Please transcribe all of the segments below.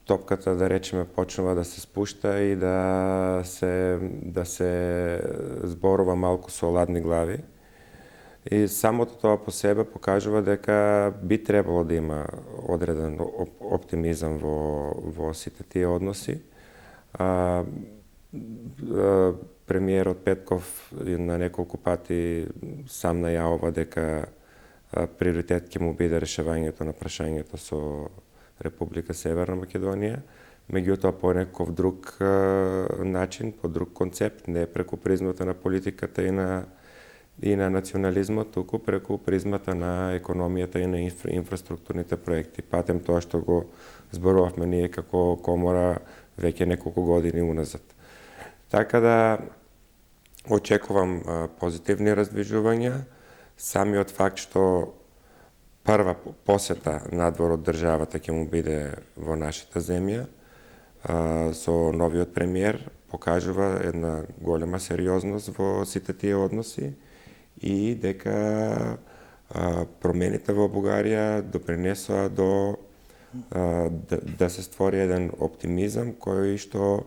топката, да речеме, почнува да се спуща и да се зборува малку со ладни глави. И самото тоа по себе покажува дека би требало да има одреден оптимизам во сите тие односи. Премиерот Петков на неколку пати сам најавува дека приоритет ќе му биде решавањето на прашањето со Република Северна Македонија, меѓутоа по некој друг начин, по друг концепт, не преку призмата на политиката и на национализмот, туку преку призмата на економијата и на инфраструктурните проекти. Патем тоа што го зборувавме ние како комора веќе неколку години уназад. Така да очекувам позитивни раздвижувања. Самиот факт што прва посета надвор од државата ќе му биде во нашата земја со новиот премиер покажува една голема сериозност во сите тие односи и дека промените во Бугарија допринесоа до да се створи еден оптимизам кој што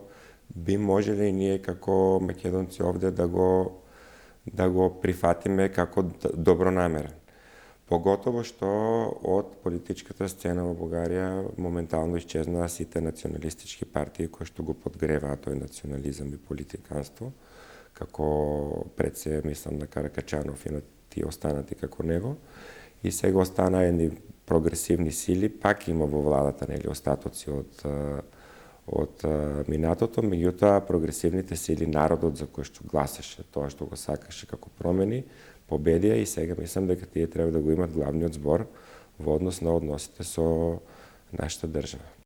би можеле и ние како македонци овде да го прифатиме како добронамерен. Поготово што од политичката сцена во Бугарија моментално исчезнаа сите националистички партии кои што го подгреваат тој национализам и политиканство, како пред се мислам на Каракачанов и на тие останати како него. И сега остана едни прогресивни сили, пак има во владата, нели, остатоци од минатото, меѓутоа прогресивните сили, народот за кој што гласаше, тоа што го сакаше како промени, победија и сега мислам дека тие треба да го имат главниот збор во однос на односите со нашата држава.